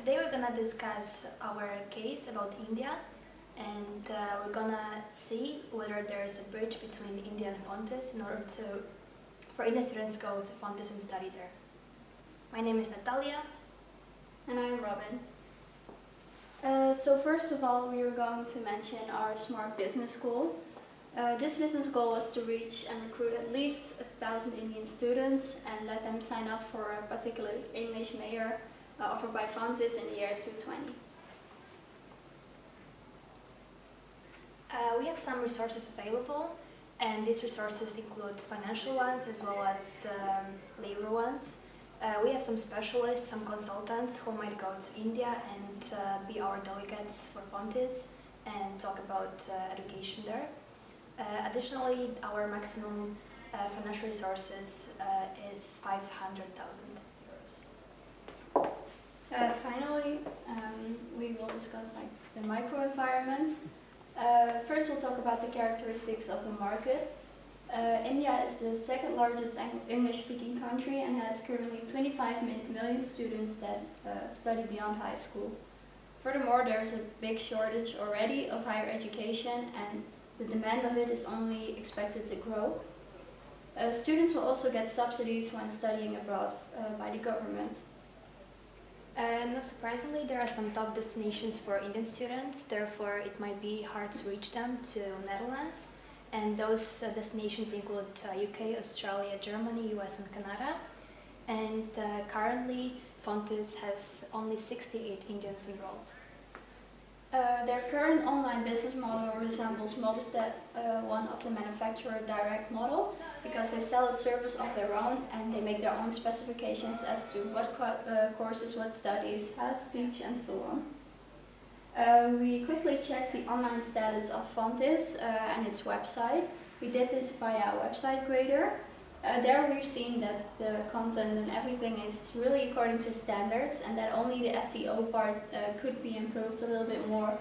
Today we're gonna discuss our case about India, and we're gonna see whether there is a bridge between India and Fontys in order for Indian students to go to Fontys and study there. My name is Natalia. And I'm Robin. So first of all, we are going to mention our Smart Business Goal. This business goal was to reach and recruit at least 1,000 Indian students and let them sign up for a particular English major offered by Fontys in the year 2020. We have some resources available, and these resources include financial ones as well as labor ones. We have some specialists, some consultants who might go to India and be our delegates for Fontys and talk about education there. Additionally, our maximum financial resources is 500,000 euros. Finally, we will discuss the microenvironment. First, we'll talk about the characteristics of the market. India is the second largest English-speaking country and has currently 25 million students that study beyond high school. Furthermore, there's a big shortage already of higher education, and the demand of it is only expected to grow. Students will also get subsidies when studying abroad by the government. Not surprisingly, there are some top destinations for Indian students, therefore it might be hard to reach them to Netherlands. And those destinations include UK, Australia, Germany, US and Canada. And currently, Fontys has only 68 Indians enrolled. Their current online business model resembles most one of the manufacturer direct model, because they sell a service of their own and they make their own specifications as to what courses, what studies, how to teach and so on. We quickly checked the online status of Fontys and its website. We did this via a website grader. There we've seen that the content and everything is really according to standards, and that only the SEO part could be improved a little bit more,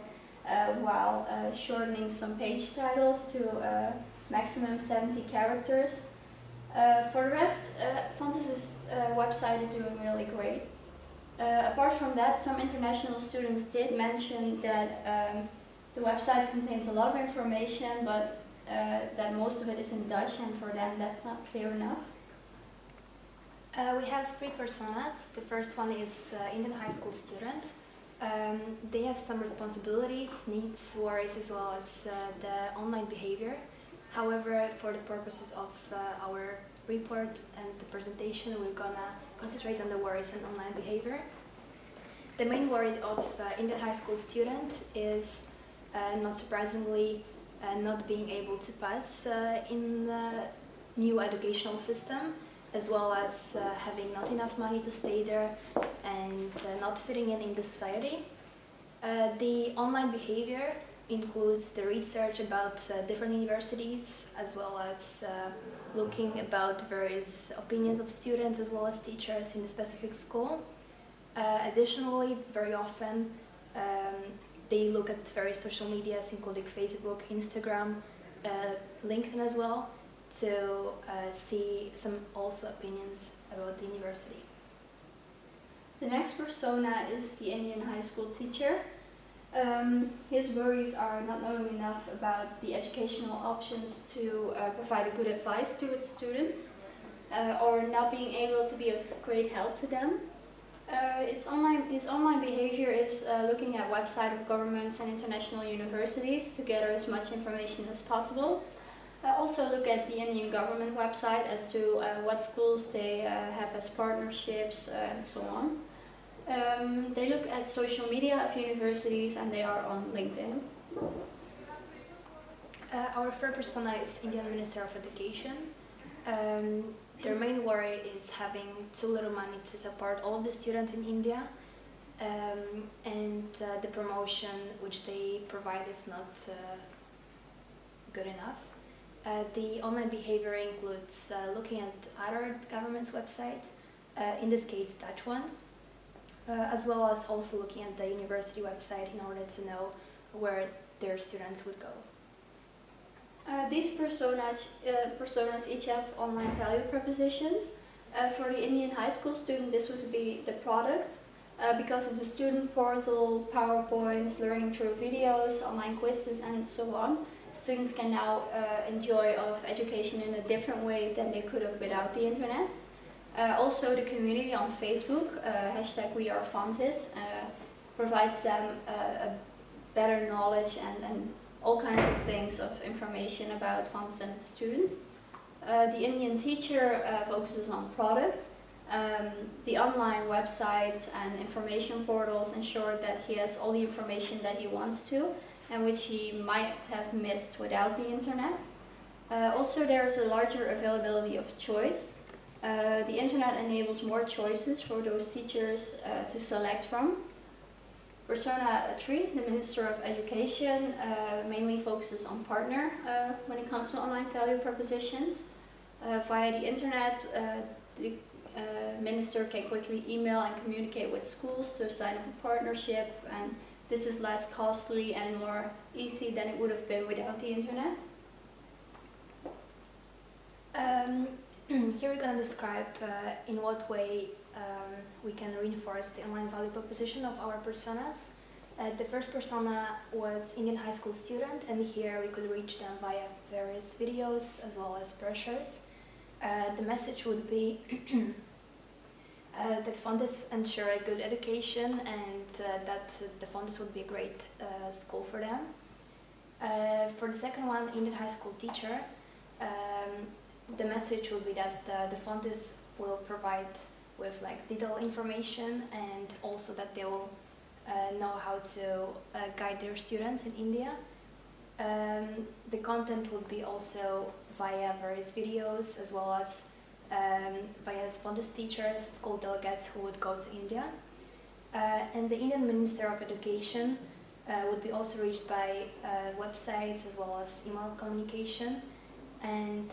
while shortening some page titles to maximum 70 characters. For the rest, Fontys' website is doing really great. Apart from that, some international students did mention that the website contains a lot of information, but that most of it is in Dutch, and for them that's not clear enough. We have three personas. The first one is Indian high school student. They have some responsibilities, needs, worries, as well as the online behavior. However, for the purposes of our report and the presentation, we're gonna concentrate on the worries and online behavior. The main worry of Indian high school student is, not surprisingly, not being able to pass in the new educational system, as well as having not enough money to stay there and not fitting in the society. The online behavior includes the research about different universities, as well as looking about various opinions of students as well as teachers in the specific school. Additionally, very often they look at various social medias, including Facebook, Instagram, LinkedIn as well, to see some also opinions about the university. The next persona is the Indian high school teacher. His worries are not knowing enough about the educational options to provide a good advice to his students, or not being able to be of great help to them. His online behavior is looking at websites of governments and international universities to gather as much information as possible. Also look at the Indian government website as to what schools they have as partnerships and so on. They look at social media of universities, and they are on LinkedIn. Our third persona is Indian Minister of Education. Their main worry is having too little money to support all of the students in India, and the promotion which they provide is not good enough. The online behavior includes looking at other government's websites, in this case Dutch ones, as well as also looking at the university website in order to know where their students would go. These personas each have online value propositions. For the Indian high school student, this would be the product. Because of the student portal, PowerPoints, learning through videos, online quizzes, and so on, students can now enjoy of education in a different way than they could have without the internet. Also, the community on Facebook, hashtag #WeAreFontys, provides them a better knowledge and all kinds of things of information about Fontys and its students. The Indian teacher focuses on product. The online websites and information portals ensure that he has all the information that he wants to and which he might have missed without the internet. Also, there's a larger availability of choice. The internet enables more choices for those teachers to select from. Persona 3, the Minister of Education, mainly focuses on partner when it comes to online value propositions. Via the internet, the minister can quickly email and communicate with schools to sign up a partnership, and this is less costly and more easy than it would have been without the internet. Here we're going to describe in what way we can reinforce the online value proposition of our personas. The first persona was Indian high school student, and here we could reach them via various videos as well as brochures. The message would be that Fontys ensure a good education and that the Fontys would be a great school for them. For the second one, Indian high school teacher, the message would be that the Fontys will provide with like detailed information and also that they will know how to guide their students in India. The content would be also via various videos as well as via Fontys teachers, school delegates who would go to India. And the Indian Minister of Education would be also reached by websites as well as email communication. And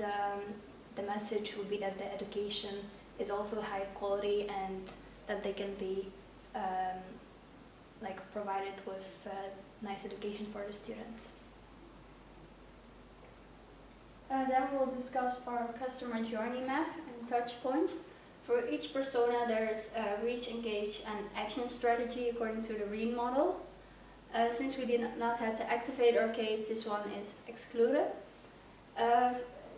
the message would be that the education is also high quality and that they can be like provided with nice education for the students. Then we'll discuss our customer journey map and touch points. For each persona there is a reach, engage and action strategy according to the REEN model. Since we did not have to activate our case, this one is excluded.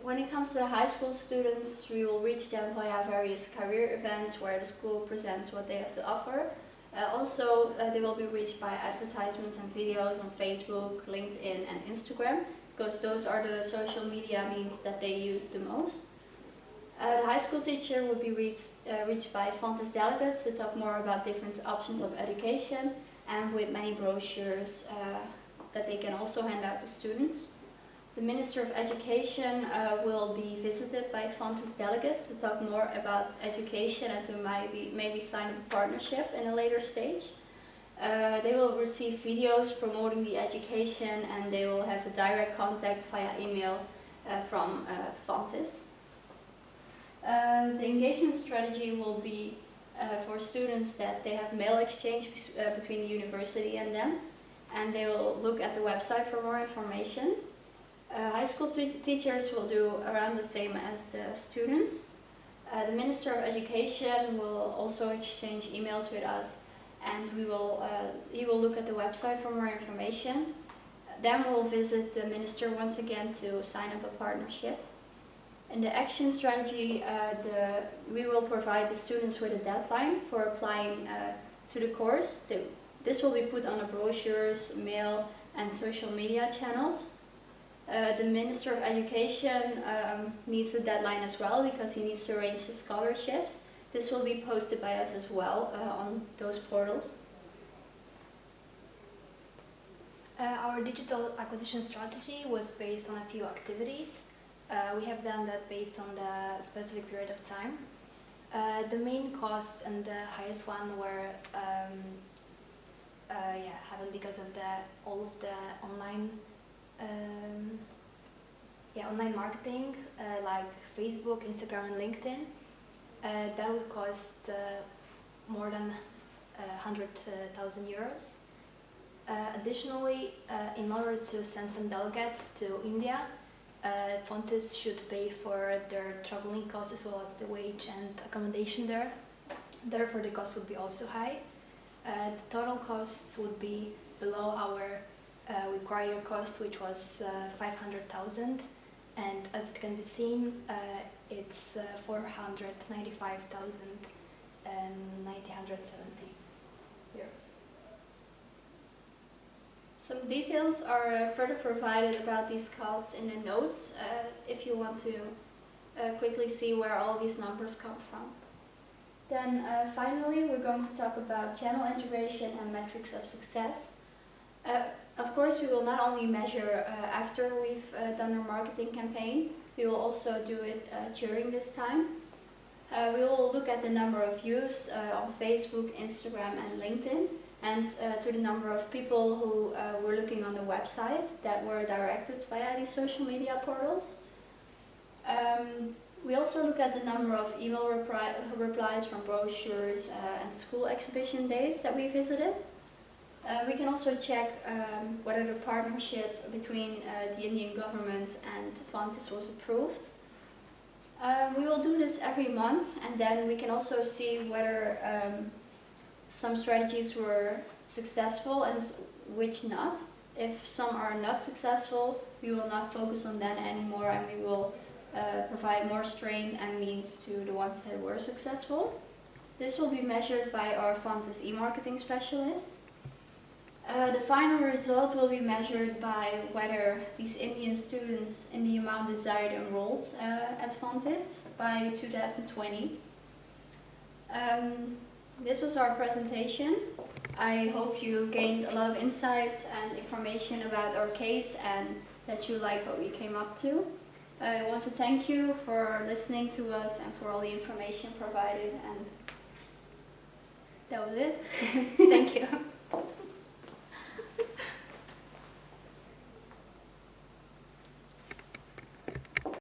When it comes to the high school students, we will reach them via various career events where the school presents what they have to offer. Also, they will be reached by advertisements and videos on Facebook, LinkedIn and Instagram, because those are the social media means that they use the most. The high school teacher would be reached by Fontys delegates to talk more about different options of education and with many brochures that they can also hand out to students. The Minister of Education will be visited by Fontys delegates to talk more about education and to maybe sign up a partnership in a later stage. They will receive videos promoting the education and they will have a direct contact via email from Fontys. The engagement strategy will be for students that they have mail exchange between the university and them, and they will look at the website for more information. High school teachers will do around the same as the students. The Minister of Education will also exchange emails with us, and he will look at the website for more information. Then we'll visit the Minister once again to sign up a partnership. In the action strategy, we will provide the students with a deadline for applying to the course. This will be put on the brochures, mail and social media channels. The Minister of Education needs a deadline as well because he needs to arrange the scholarships. This will be posted by us as well on those portals. Our digital acquisition strategy was based on a few activities. We have done that based on the specific period of time. The main cost and the highest one were happened because of all of the online online marketing like Facebook, Instagram and LinkedIn. That would cost more than 100,000 euros. Additionally, in order to send some delegates to India, Fontys should pay for their traveling costs as well as the wage and accommodation there. Therefore, the cost would be also high. The total costs would be below our required cost, which was 500,000, and as it can be seen, it's 495,970 euros. Some details are further provided about these costs in the notes if you want to quickly see where all these numbers come from. Then finally we're going to talk about channel integration and metrics of success. Of course, we will not only measure after we've done our marketing campaign, we will also do it during this time. We will look at the number of views on Facebook, Instagram and LinkedIn, and to the number of people who were looking on the website that were directed via these social media portals. We also look at the number of email replies from brochures and school exhibition days that we visited. We can also check whether the partnership between the Indian government and Fontys was approved. We will do this every month, and then we can also see whether some strategies were successful and which not. If some are not successful, we will not focus on them anymore, and we will provide more strength and means to the ones that were successful. This will be measured by our Fontys e-marketing specialist. The final result will be measured by whether these Indian students in the amount desired enrolled at Fontys by 2020. This was our presentation. I hope you gained a lot of insights and information about our case and that you like what we came up to. I want to thank you for listening to us and for all the information provided, and that was it. Thank you.